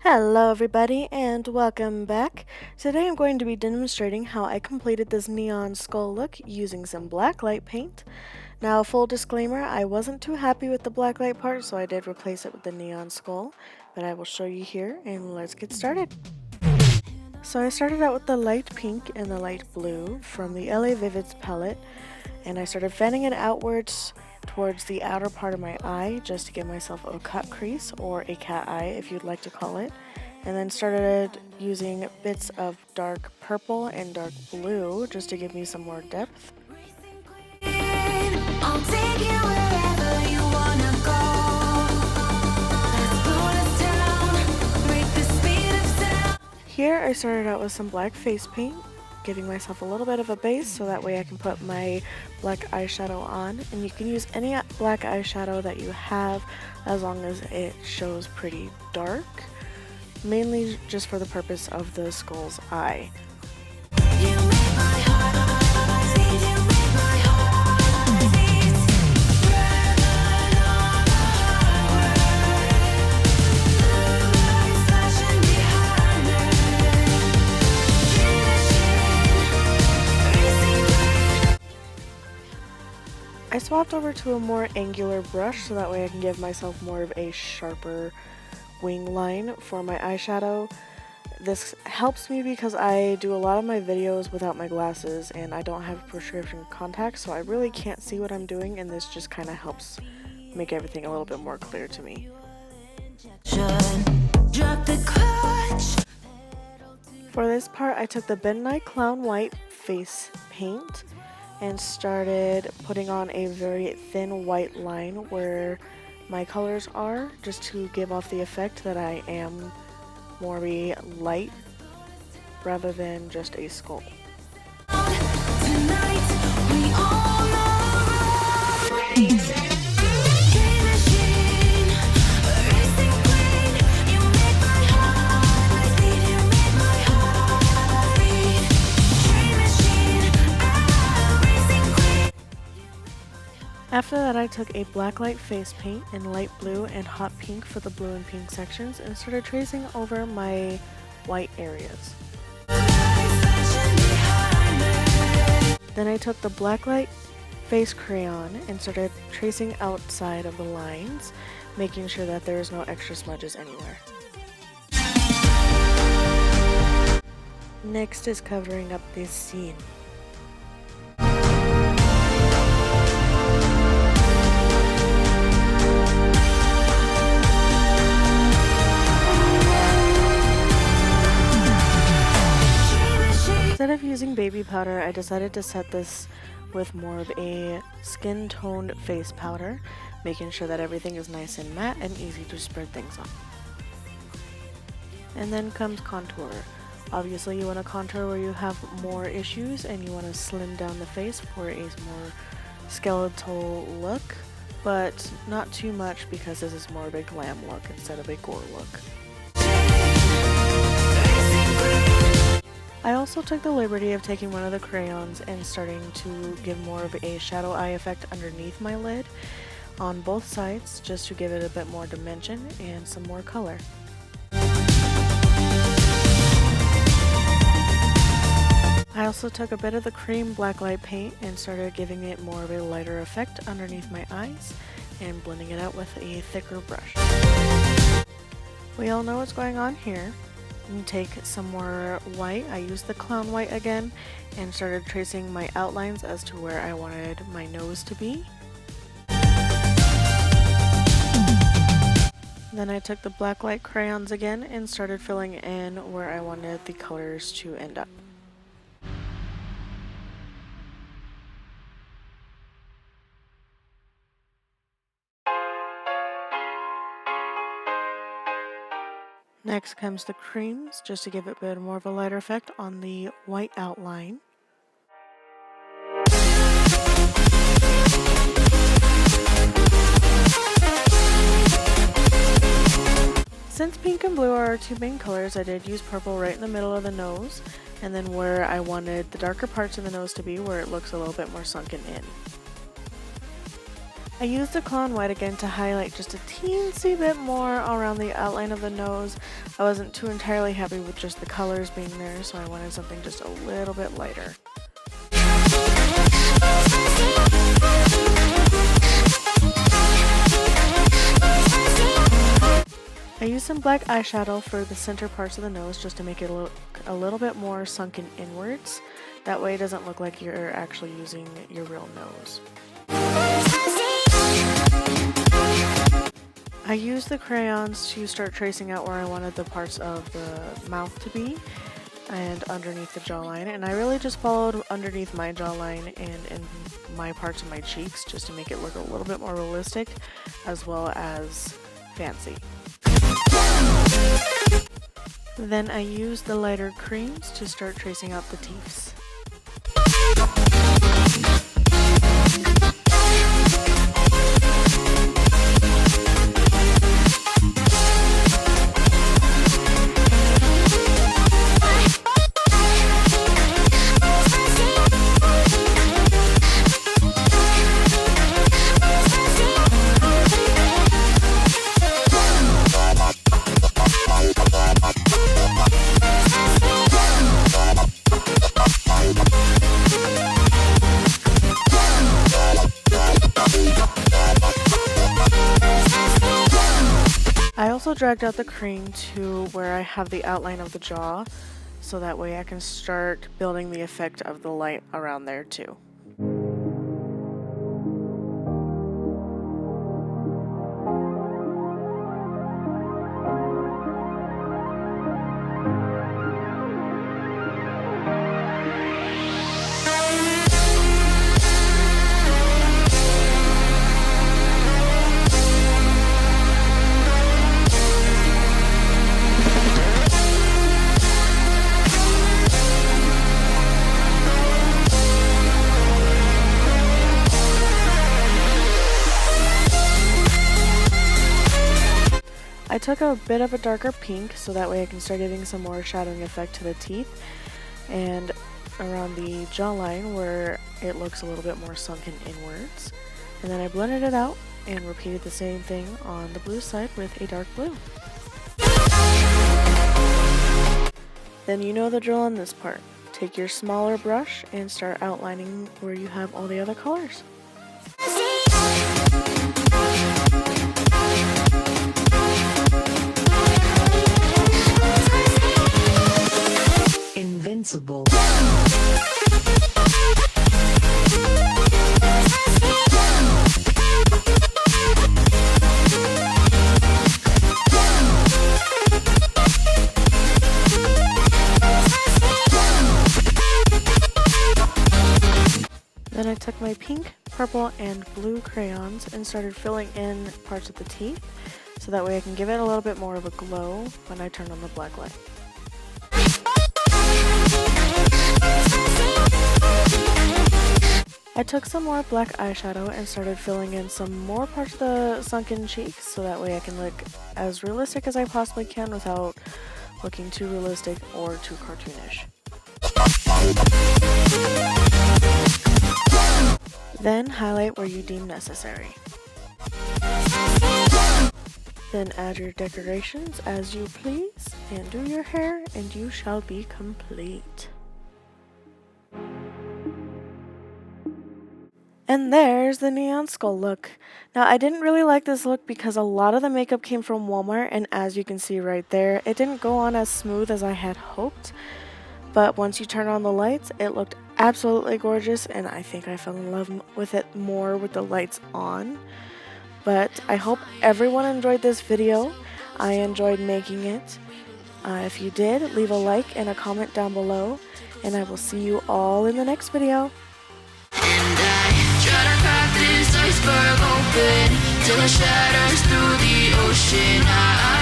Hello everybody and welcome back. Today I'm going to be demonstrating how I completed this neon skull look using some blacklight paint. Now full disclaimer, I wasn't too happy with the blacklight part, so I did replace it with the neon skull, but I will show you here and let's get started. So I started out with the light pink and the light blue from the LA Vivids palette, and I started fanning it outwards towards the outer part of my eye just to give myself a cut crease, or a cat eye if you'd like to call it, and then started using bits of dark purple and dark blue just to give me some more depth. Here I started out with some black face paint, giving myself a little bit of a base so that way I can put my black eyeshadow on, and you can use any black eyeshadow that you have as long as it shows pretty dark, mainly just for the purpose of the skull's eye. I swapped over to a more angular brush so that way I can give myself more of a sharper wing line for my eyeshadow. This helps me because I do a lot of my videos without my glasses and I don't have prescription contacts, so I really can't see what I'm doing, and this just kind of helps make everything a little bit more clear to me. For this part, I took the Midnight Clown White face paint and started putting on a very thin white line where my colors are, just to give off the effect that I am more of a light rather than just a skull. After that, I took a blacklight face paint in light blue and hot pink for the blue and pink sections and started tracing over my white areas. Then I took the blacklight face crayon and started tracing outside of the lines, making sure that there is no extra smudges anywhere. Next is covering up this scene. Instead of using baby powder, I decided to set this with more of a skin toned face powder, making sure that everything is nice and matte and easy to spread things on. And then comes contour. Obviously you want to contour where you have more issues and you want to slim down the face for a more skeletal look, but not too much because this is more of a glam look instead of a gore look. I also took the liberty of taking one of the crayons and starting to give more of a shadow eye effect underneath my lid on both sides, just to give it a bit more dimension and some more color. I also took a bit of the cream blacklight paint and started giving it more of a lighter effect underneath my eyes and blending it out with a thicker brush. We all know what's going on here. And take some more white. I used the clown white again and started tracing my outlines as to where I wanted my nose to be. Then I took the blacklight crayons again and started filling in where I wanted the colors to end up. Next comes the creams, just to give it a bit more of a lighter effect on the white outline. Since pink and blue are our two main colors, I did use purple right in the middle of the nose, and then where I wanted the darker parts of the nose to be, where it looks a little bit more sunken in. I used the Cologne White again to highlight just a teensy bit more around the outline of the nose. I wasn't too entirely happy with just the colors being there, so I wanted something just a little bit lighter. I used some black eyeshadow for the center parts of the nose just to make it look a little bit more sunken inwards. That way it doesn't look like you're actually using your real nose. I used the crayons to start tracing out where I wanted the parts of the mouth to be and underneath the jawline, and I really just followed underneath my jawline and in my parts of my cheeks just to make it look a little bit more realistic as well as fancy. Then I used the lighter creams to start tracing out the teeth. I also dragged out the cream to where I have the outline of the jaw, so that way I can start building the effect of the light around there too. I took a bit of a darker pink so that way I can start giving some more shadowing effect to the teeth and around the jawline where it looks a little bit more sunken inwards. And then I blended it out and repeated the same thing on the blue side with a dark blue. Then you know the drill on this part. Take your smaller brush and start outlining where you have all the other colors. Invincible. Then I took my pink, purple, and blue crayons and started filling in parts of the teeth so that way I can give it a little bit more of a glow when I turn on the black light. I took some more black eyeshadow and started filling in some more parts of the sunken cheeks so that way I can look as realistic as I possibly can without looking too realistic or too cartoonish. Then highlight where you deem necessary. Then add your decorations as you please and do your hair and you shall be complete. And there's the neon skull look. Now I didn't really like this look because a lot of the makeup came from Walmart, and as you can see right there, it didn't go on as smooth as I had hoped. But once you turn on the lights, it looked absolutely gorgeous, and I think I fell in love with it more with the lights on. But I hope everyone enjoyed this video. I enjoyed making it. If you did, leave a like and a comment down below, and I will see you all in the next video. Try to crack this iceberg open till it shatters through the ocean.